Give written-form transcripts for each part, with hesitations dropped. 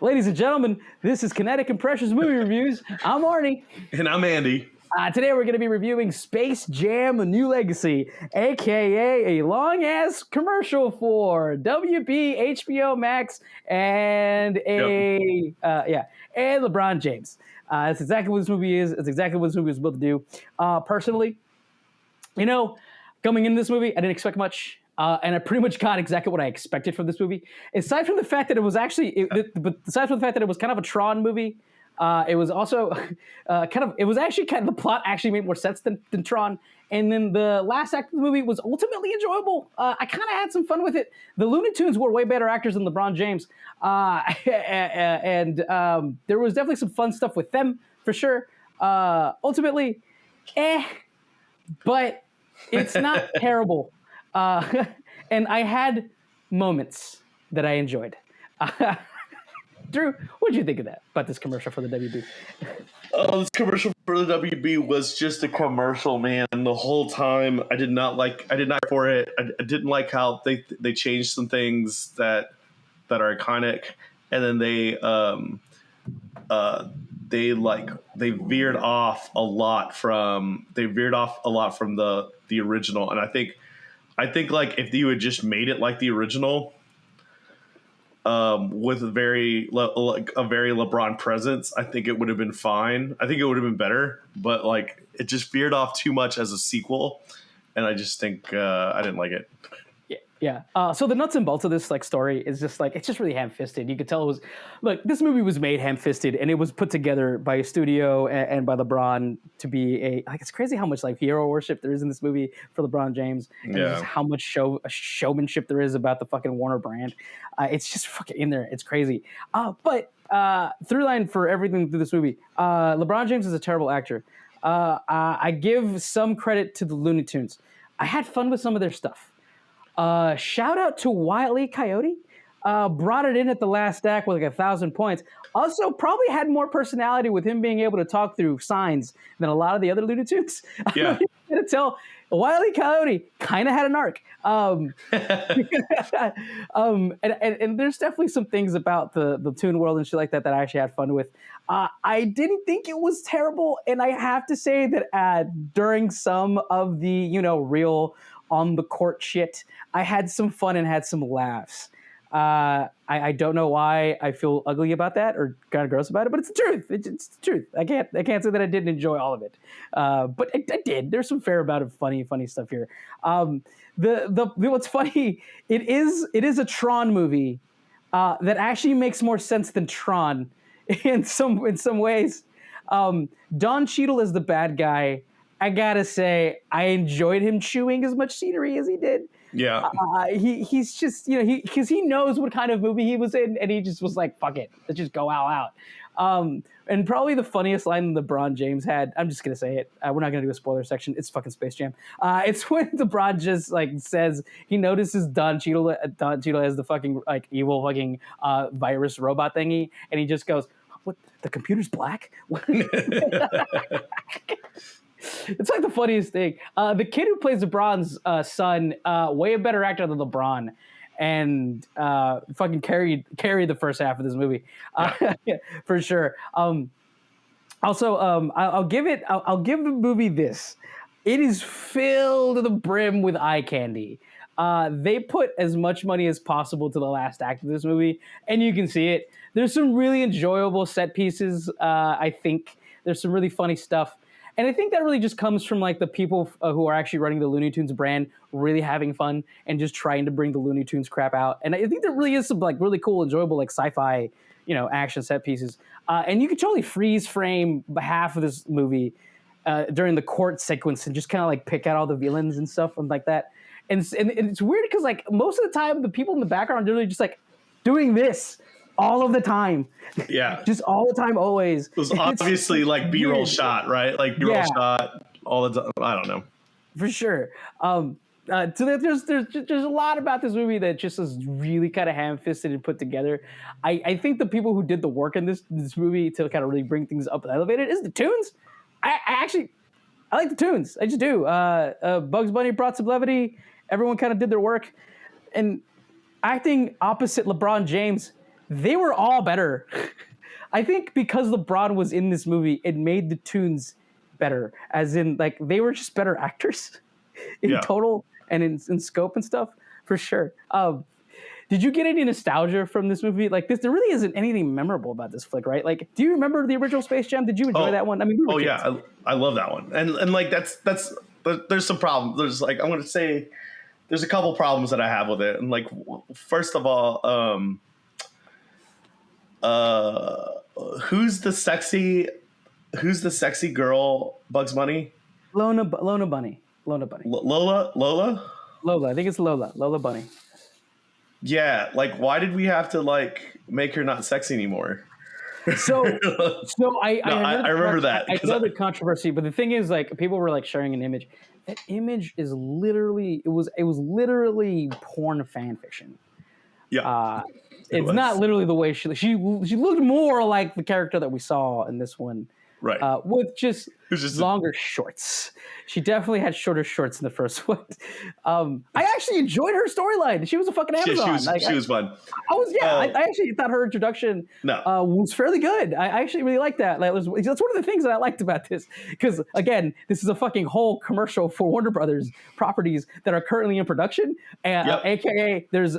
Ladies and gentlemen, this is Kinetic Impressions Movie Reviews. I'm Arnie. And I'm Andy. Today we're going to be reviewing Space Jam: A New Legacy, a.k.a. a long-ass commercial for WB, HBO Max, and and LeBron James. That's exactly what this movie is. It's exactly what this movie was built to do. Personally, coming into this movie, I didn't expect much. And I pretty much got exactly what I expected from this movie. Aside from the fact that it was actually, aside from the fact that it was kind of a Tron movie, it was also the plot actually made more sense than Tron. And then the last act of the movie was ultimately enjoyable. I kind of had some fun with it. The Looney Tunes were way better actors than LeBron James. And there was definitely some fun stuff with them, for sure. Ultimately, but it's not terrible. And I had moments that I enjoyed. Drew, what did you think of that, about this commercial for the WB? This commercial for the WB was just a commercial, man. The whole time, I did not for it. I didn't like how they changed some things that are iconic, and then they veered off a lot from the original, and I think like if you had just made it like the original, with a very LeBron presence, I think it would have been fine. I think it would have been better, but like it just veered off too much as a sequel, and I just think I didn't like it. Yeah. So the nuts and bolts of this story is just it's just really ham-fisted. You could tell it was this movie was made ham-fisted, and it was put together by a studio and by LeBron to be it's crazy how much hero worship there is in this movie for LeBron James, and just how much showmanship there is about the fucking Warner brand. It's just fucking in there. It's crazy. But through line for everything through this movie, LeBron James is a terrible actor. I give some credit to the Looney Tunes. I had fun with some of their stuff. Shout out to Wile E. Coyote. Brought it in at the last act with 1,000 points. Also, probably had more personality with him being able to talk through signs than a lot of the other Looney Tunes. Yeah. I'm going to tell Wile E. Coyote kind of had an arc. And there's definitely some things about the Toon world and shit like that I actually had fun with. I didn't think it was terrible, and I have to say that during some of the real on the court shit, I had some fun and had some laughs. I don't know why I feel ugly about that or kind of gross about it, but it's the truth. It's the truth. I can't say that I didn't enjoy all of it, but I did. There's some fair amount of funny stuff here. What's funny? It is a Tron movie that actually makes more sense than Tron in some ways. Don Cheadle is the bad guy. I gotta say, I enjoyed him chewing as much scenery as he did. Yeah. He's just, because he knows what kind of movie he was in, and he just was like, fuck it, let's just go all out. And probably the funniest line that James had, I'm just gonna say it, we're not gonna do a spoiler section, it's fucking Space Jam. It's when LeBron just says he notices Don Cheadle has the fucking evil fucking virus robot thingy, and he just goes, what, the computer's black? It's the funniest thing. The kid who plays LeBron's son, way a better actor than LeBron, and fucking carried the first half of this movie, for sure. Also, I'll give the movie this: it is filled to the brim with eye candy. They put as much money as possible to the last act of this movie, and you can see it. There's some really enjoyable set pieces. I think there's some really funny stuff. And I think that really just comes from the people who are actually running the Looney Tunes brand really having fun and just trying to bring the Looney Tunes crap out. And I think there really is some really cool, enjoyable sci-fi, action set pieces. And you could totally freeze frame half of this movie during the court sequence and just kind of pick out all the villains and stuff and like that. And it's weird because most of the time the people in the background are really just doing this all of the time. Yeah. Just all the time, always. It was obviously B-roll shot, right? B-roll shot all the time. I don't know. For sure. So there's a lot about this movie that just is really kind of ham-fisted and put together. I think the people who did the work in this movie to kind of really bring things up and elevate it is the Tunes. I like the Tunes. I just do. Bugs Bunny brought some levity. Everyone kind of did their work. And acting opposite LeBron James they were all better. I think because LeBron was in this movie, it made the Tunes better. As in, like, they were just better actors in total and in scope and stuff, for sure. Did you get any nostalgia from this movie? Like this, there really isn't anything memorable about this flick, right? Like, do you remember the original Space Jam? Did you enjoy that one? I mean, we were kids. Yeah, I love that one. And like that's there's some problems. There's like I'm gonna say there's a couple problems that I have with it. And like first of all, who's the sexy girl? Bugs Bunny. Lola Bunny. Lola. I think it's Lola Bunny. Yeah, like why did we have to like make her not sexy anymore? So I remember that. I know the controversy, but the thing is, like, people were like sharing an image. That image is literally it was literally porn fan fiction. Yeah, it's not literally the way she looked more like the character that we saw in this one. Right. With just longer shorts. She definitely had shorter shorts in the first one. I actually enjoyed her storyline. She was a fucking Amazon. She was fun. I actually thought her introduction was fairly good. I actually really liked that. That's one of the things that I liked about this. Because, again, this is a fucking whole commercial for Warner Brothers properties that are currently in production. And, AKA, there is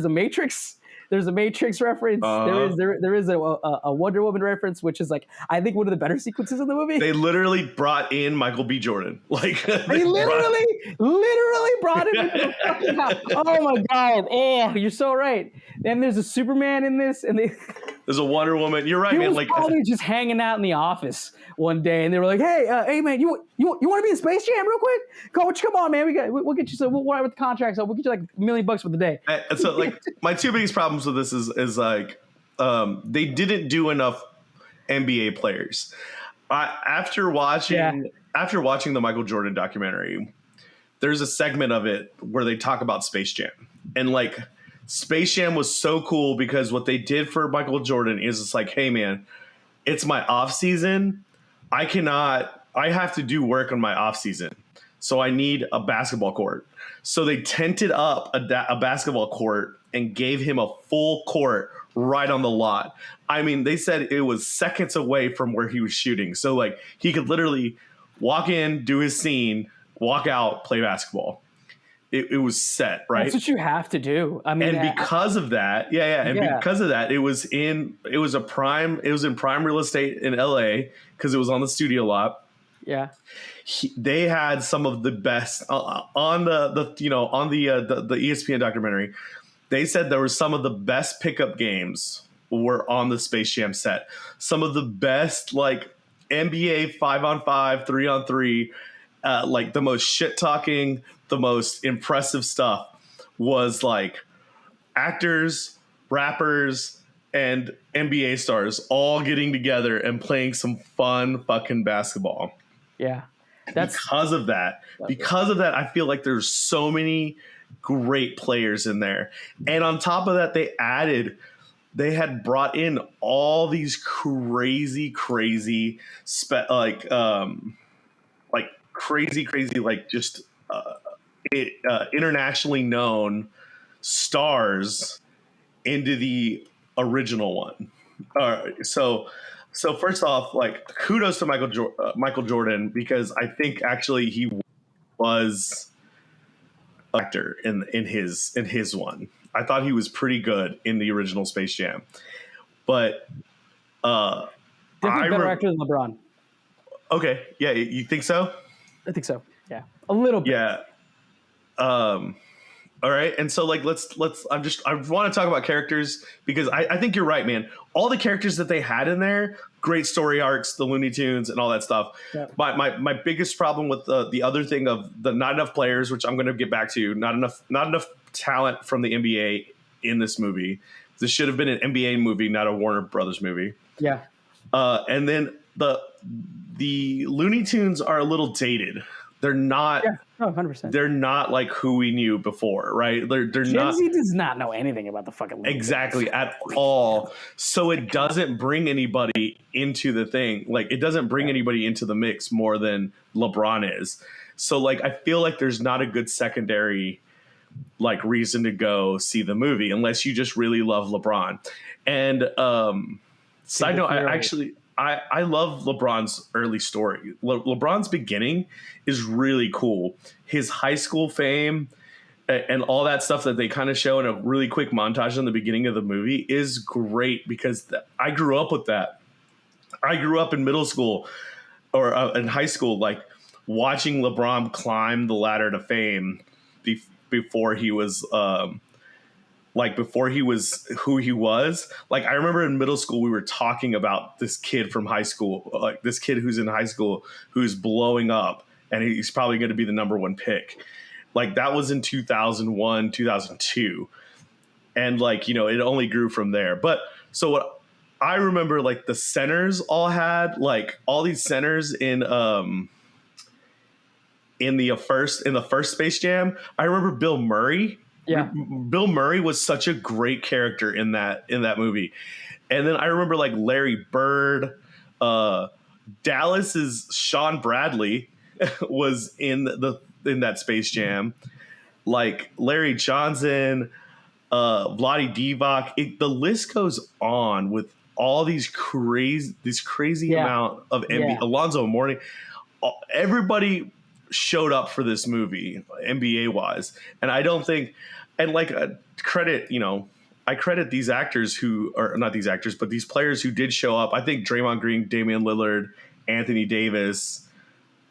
a Matrix. There's a Matrix reference. There is a Wonder Woman reference, which is like I think one of the better sequences in the movie. They literally brought in Michael B. Jordan. Like they literally brought him into the fucking house. Oh my god! Oh, you're so right. Then there's a Superman in this, and there's a Wonder Woman. You're right, he man. Was like probably just hanging out in the office one day, and they were like, "Hey, man, you want to be in Space Jam real quick? Come on, man. We'll get you. So we'll write with the contract. So we'll get you like $1 million for the day." And so, like, my two biggest problems with this is like they didn't do enough NBA players. After watching the Michael Jordan documentary, there's a segment of it where they talk about Space Jam, and like Space Jam was so cool because what they did for Michael Jordan is it's like, hey man, it's my off season. I have to do work on my off season. So I need a basketball court. So they tented up a basketball court and gave him a full court right on the lot. I mean, they said it was seconds away from where he was shooting. So like he could literally walk in, do his scene, walk out, play basketball. It was set, right? That's what you have to do. I mean, and because of that, because of that, it was in prime real estate in LA because it was on the studio lot. Yeah. They had some of the best on the ESPN documentary. They said there were some of the best pickup games were on the Space Jam set. Some of the best like NBA 5-on-5, 3-on-3, like the most shit talking, the most impressive stuff was like actors, rappers, and NBA stars all getting together and playing some fun fucking basketball. Yeah. Because of that, I feel like there's so many great players in there. And on top of that, they had brought in all these crazy, just internationally known stars into the original one. So first off, like kudos to Michael Jordan, because I think actually he was an actor in his one. I thought he was pretty good in the original Space Jam, but definitely better actor than LeBron. Okay, yeah, you think so? I think so. Yeah, a little bit. Yeah. All right, and so like let's I want to talk about characters because I think you're right, man. All the characters that they had in there, great story arcs, the Looney Tunes and all that stuff. Yeah. My biggest problem with the other thing of the not enough players, which I'm going to get back to, not enough talent from the NBA in this movie. This should have been an NBA movie, not a Warner Brothers movie. Yeah. And then the Looney Tunes are a little dated. They're not. Yeah. Oh, 100%. They're not like who we knew before, right? They're not. Gen Z does not know anything about the fucking Looney Tunes. Exactly, at all. So it doesn't bring anybody into the thing. Like, it doesn't bring anybody into the mix more than LeBron is. So, like, I feel like there's not a good secondary like reason to go see the movie unless you just really love LeBron. And side note, I love LeBron's early story. LeBron's beginning is really cool. His high school fame and all that stuff that they kind of show in a really quick montage in the beginning of the movie is great because I grew up with that. I grew up in middle school or in high school, like watching LeBron climb the ladder to fame before he was before he was who he was. Like, I remember in middle school, we were talking about this kid from high school, like this kid who's in high school, who's blowing up and he's probably going to be the number one pick. Like, that was in 2001, 2002. And like, you know, it only grew from there. But so what I remember, like the centers all had like all these centers in the first Space Jam. I remember Bill Murray. Yeah. Bill Murray was such a great character in that movie. And then I remember like Larry Bird, Dallas's Sean Bradley was in that Space Jam. Like Larry Johnson, Vlade Divac. The list goes on with all these crazy amount of NBA. Alonzo Mourning. Everybody showed up for this movie, NBA wise, and I don't think, and like credit, you know, I credit these actors who are not these actors, but these players who did show up. I think Draymond Green, Damian Lillard, Anthony Davis,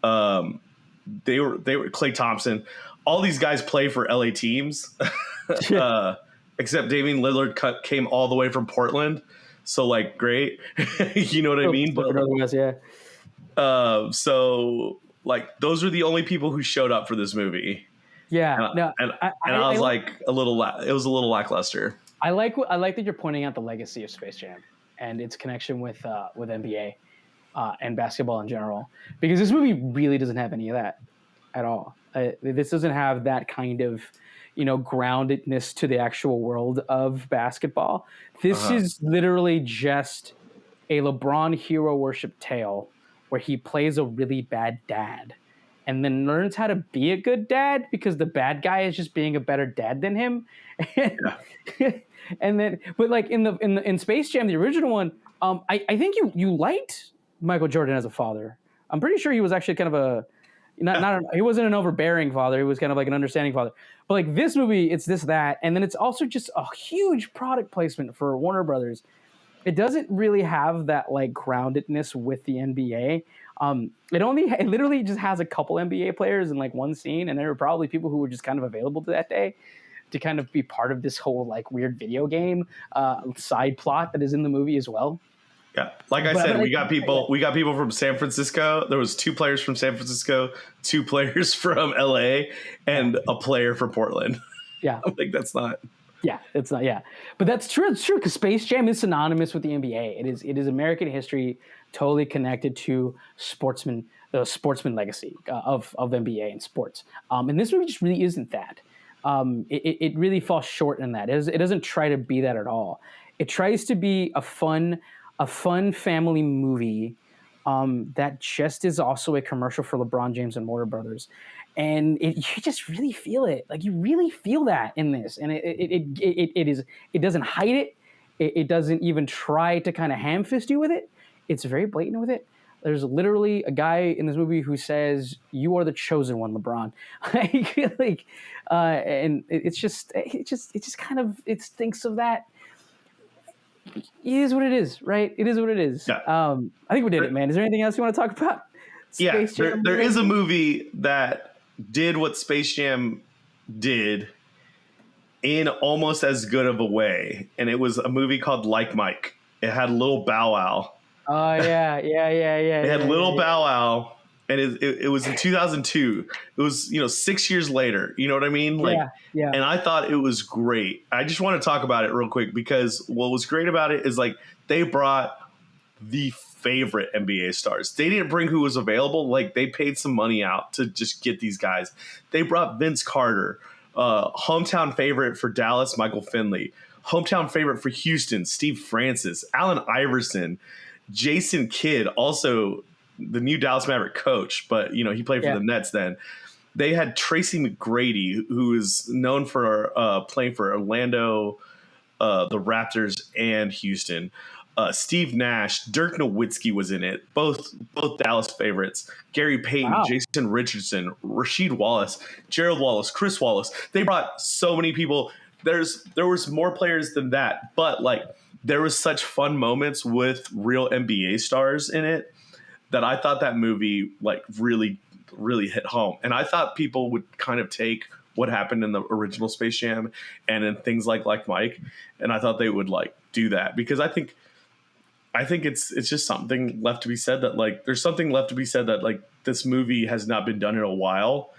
they were Klay Thompson. All these guys play for LA teams, except Damian Lillard came all the way from Portland. So like, great, you know what I mean? But so like, those are the only people who showed up for this movie. Yeah, and I was like it was a little lackluster. I like that you're pointing out the legacy of Space Jam and its connection with NBA and basketball in general, because this movie really doesn't have any of that at all. This doesn't have that kind of, you know, groundedness to the actual world of basketball. This is literally just a LeBron hero worship tale where he plays a really bad dad and then learns how to be a good dad because the bad guy is just being a better dad than him. And then, but like in Space Jam, the original one, I think you liked Michael Jordan as a father. I'm pretty sure he was actually kind of he wasn't an overbearing father. He was kind of like an understanding father. But like this movie, it's that. And then it's also just a huge product placement for Warner Brothers. It doesn't really have that like groundedness with the NBA. It literally just has a couple NBA players in like one scene, and there were probably people who were just kind of available to that day to kind of be part of this whole like weird video game side plot that is in the movie as well. Yeah, like I said, we got people from San Francisco. There was 2 players from San Francisco, 2 players from LA, and a player from Portland. Yeah, I'm like, that's not. Yeah, it's not. Yeah, but that's true. It's true because Space Jam is synonymous with the NBA. It is American history, totally connected to the sportsman legacy of NBA and sports. And this movie just really isn't that. It really falls short in that. It doesn't try to be that at all. It tries to be a fun family movie that just is also a commercial for LeBron James and Warner Brothers. And you just really feel it. Like, you really feel that in this. And it doesn't hide it. It doesn't even try to kind of ham-fist you with it. It's very blatant with it. There's literally a guy in this movie who says, "You are the chosen one, LeBron." And it just kind of, it stinks of that. It is what it is, right? It is what it is. Yeah. I think we did it, man. Is there anything else you want to talk about? Space Jam? There is a movie that did what Space Jam did in almost as good of a way, and it was a movie called Like Mike. It had Lil Bow Wow. Oh yeah. It had Lil Bow Wow, and it was in 2002. It was 6 years later. You know what I mean? Yeah. And I thought it was great. I just want to talk about it real quick because what was great about it is like they brought the favorite NBA stars. They didn't bring who was available. Like, they paid some money out to just get these guys. They brought Vince Carter, hometown favorite for Dallas, Michael Finley, hometown favorite for Houston, Steve Francis, Allen Iverson, Jason Kidd, also the new Dallas Maverick coach, but he played for the Nets then. they had Tracy McGrady, who is known for playing for Orlando, the Raptors, and Houston. Steve Nash, Dirk Nowitzki was in it. Both Dallas favorites. Gary Payton, Wow. Jason Richardson, Rasheed Wallace, Gerald Wallace, Chris Wallace. They brought so many people. There was more players than that, but like there was such fun moments with real NBA stars in it that I thought that movie like really hit home. And I thought people would kind of take what happened in the original Space Jam and in things like Mike, and I thought they would like do that because I think it's just something left to be said that like there's something left to be said that like this movie has not been done in a while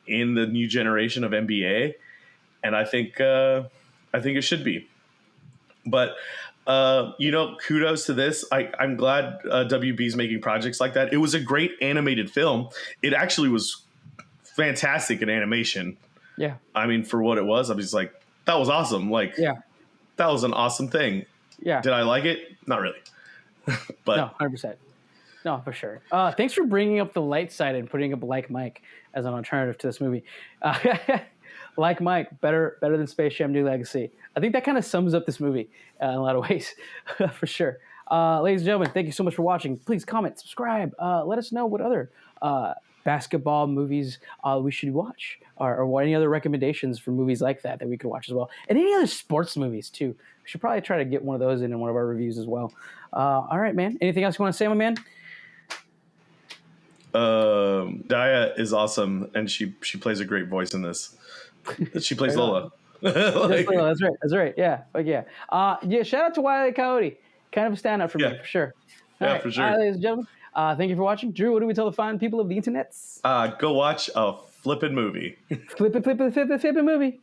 in the new generation of NBA, and I think it should be. But kudos to this. I'm glad WB's making projects like that. It was a great animated film. It actually was fantastic in animation. Yeah. I mean, for what it was, I was like, that was awesome. Like, Yeah. that was an awesome thing. Yeah. Did I like it? Not really. But no, 100%. No, for sure. Thanks for bringing up the light side and putting up Like Mike as an alternative to this movie. Like Mike, better than Space Jam: New Legacy. I think that kind of sums up this movie in a lot of ways, for sure. Ladies and gentlemen, thank you so much for watching. Please comment, subscribe. Let us know what other basketball movies we should watch, or what any other recommendations for movies like that we could watch as well, and any other sports movies too. We should probably try to get one of those in one of our reviews as well. All right, man. Anything else you want to say, my man? Daya is awesome, and she plays a great voice in this. She plays Lola. That's right. Yeah. Like, yeah. Shout out to Wile E. Coyote. Kind of a standout for me, for sure. For sure. All right, ladies and gentlemen. Thank you for watching. Drew, what do we tell the fine people of the internets? Go watch a flippin' movie. Flip it, movie.